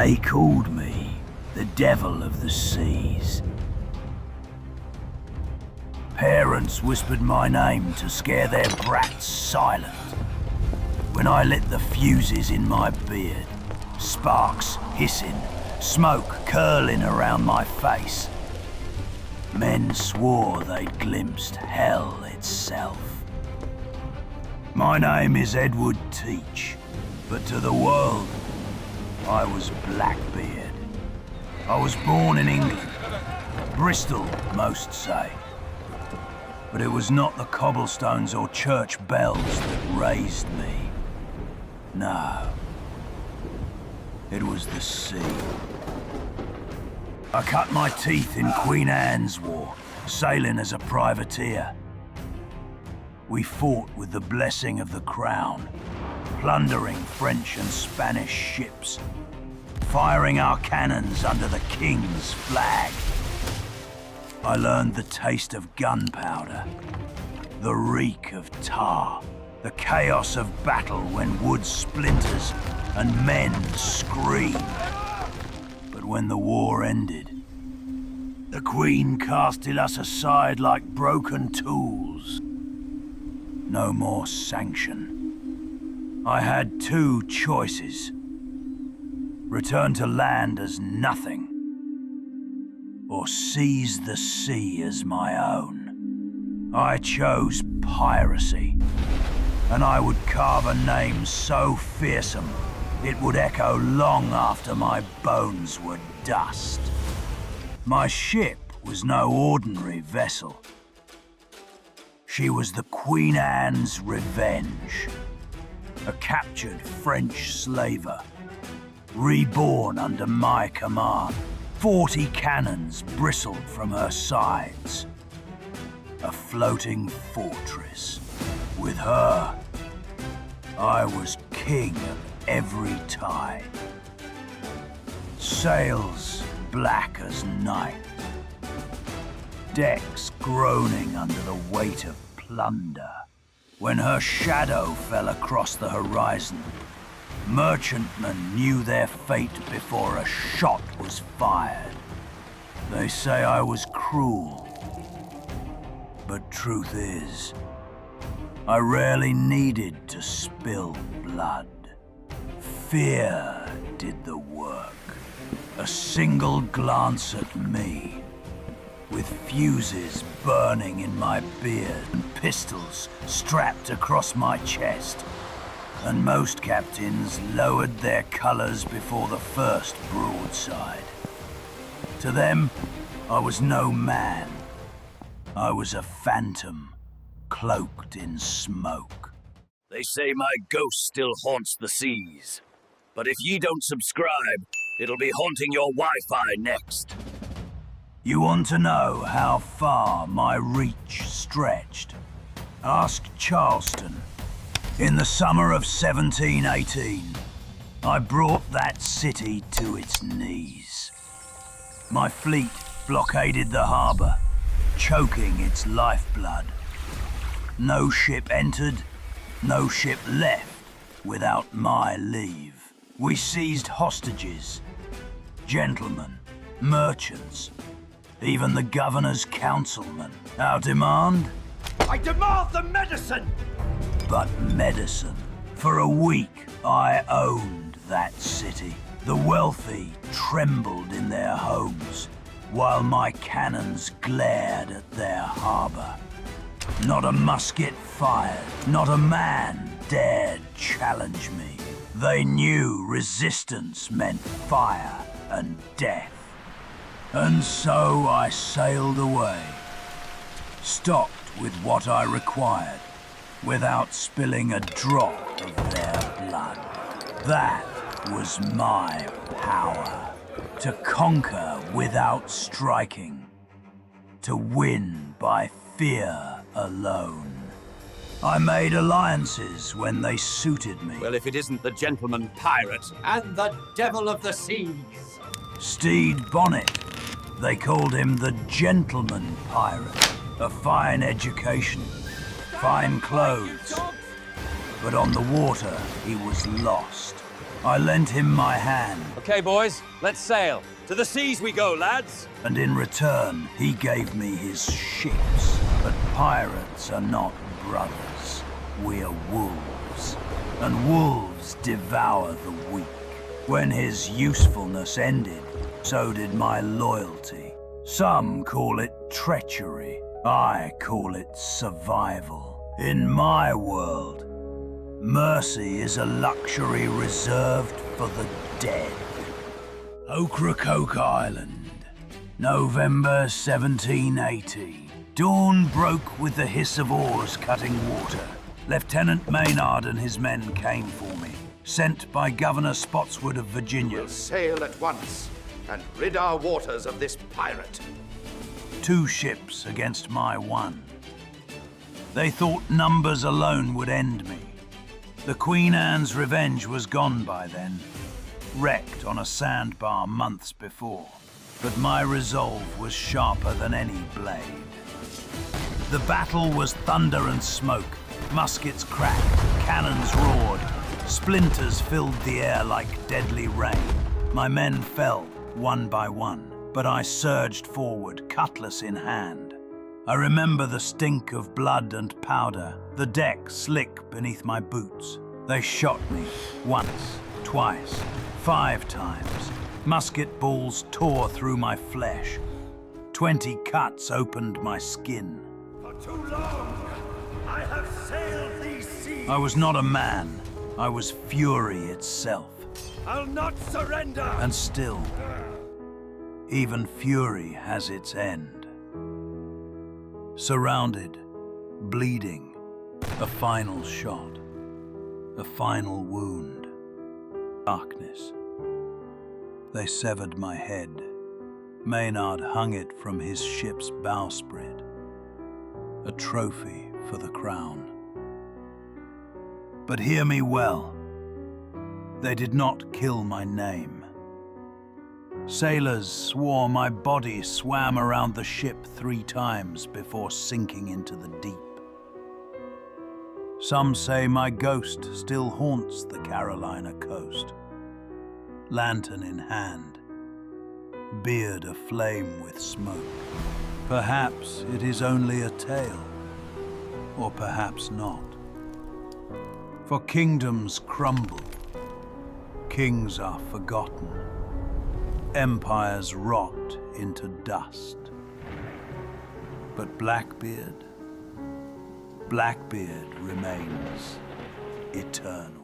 They called me the devil of the seas. Parents whispered my name to scare their brats silent. When I lit the fuses in my beard, sparks hissing, smoke curling around my face, men swore they'd glimpsed hell itself. My name is Edward Teach, but to the world, I was Blackbeard. I was born in England, Bristol, most say. But it was not the cobblestones or church bells that raised me. No. It was the sea. I cut my teeth in Queen Anne's War, sailing as a privateer. We fought with the blessing of the crown, plundering French and Spanish ships, firing our cannons under the king's flag. I learned the taste of gunpowder, the reek of tar, the chaos of battle when wood splinters and men scream. But when the war ended, the Queen casted us aside like broken tools. No more sanction. I had two choices. Return to land as nothing, or seize the sea as my own. I chose piracy, and I would carve a name so fearsome it would echo long after my bones were dust. My ship was no ordinary vessel. She was the Queen Anne's Revenge, a captured French slaver, reborn under my command. 40 cannons bristled from her sides. A floating fortress. With her, I was king of every tide. Sails black as night. Decks groaning under the weight of plunder. When her shadow fell across the horizon, merchantmen knew their fate before a shot was fired. They say I was cruel, but truth is, I rarely needed to spill blood. Fear did the work. A single glance at me, with fuses burning in my beard and pistols strapped across my chest, and most captains lowered their colors before the first broadside. To them, I was no man. I was a phantom, cloaked in smoke. They say my ghost still haunts the seas, but if ye don't subscribe, it'll be haunting your Wi-Fi next. You want to know how far my reach stretched? Ask Charleston. In the summer of 1718, I brought that city to its knees. My fleet blockaded the harbor, choking its lifeblood. No ship entered, no ship left without my leave. We seized hostages, gentlemen, merchants, even the governor's councilmen. Our demand? I demand the medicine! But medicine. For a week, I owned that city. The wealthy trembled in their homes, while my cannons glared at their harbor. Not a musket fired, not a man dared challenge me. They knew resistance meant fire and death. And so I sailed away, stocked with what I required, without spilling a drop of their blood. That was my power. To conquer without striking. To win by fear alone. I made alliances when they suited me. Well, if it isn't the gentleman pirate and the devil of the seas. Stede Bonnet. They called him the gentleman pirate. A fine education, fine clothes. But on the water, he was lost. I lent him my hand, Okay, boys, let's sail. To the seas we go, lads. and in return, he gave me his ships. But pirates are not brothers. We are wolves, and wolves devour the weak. When his usefulness ended, so did my loyalty. Some call it treachery. I call it survival. In my world, mercy is a luxury reserved for the dead. Ocracoke Island, November 1780. Dawn broke with the hiss of oars cutting water. Lieutenant Maynard and his men came for me, sent by Governor Spotswood of Virginia. We'll sail at once and rid our waters of this pirate. 2 ships against my 1. They thought numbers alone would end me. The Queen Anne's Revenge was gone by then, wrecked on a sandbar months before. But my resolve was sharper than any blade. The battle was thunder and smoke. Muskets cracked, cannons roared. Splinters filled the air like deadly rain. My men fell, one by one, but I surged forward, cutlass in hand. I remember the stink of blood and powder, the deck slick beneath my boots. They shot me once, twice, 5 times. Musket balls tore through my flesh. 20 cuts opened my skin. For too long, I have sailed these seas. I was not a man. I was fury itself. I'll not surrender. And still, even fury has its end. Surrounded, bleeding, a final shot, a final wound. Darkness. They severed my head. Maynard hung it from his ship's bowsprit, a trophy for the crown. But hear me well, they did not kill my name. Sailors swore my body swam around the ship 3 times before sinking into the deep. Some say my ghost still haunts the Carolina coast, lantern in hand, beard aflame with smoke. Perhaps it is only a tale, or perhaps not. For kingdoms crumble, kings are forgotten, empires rot into dust. But Blackbeard remains eternal.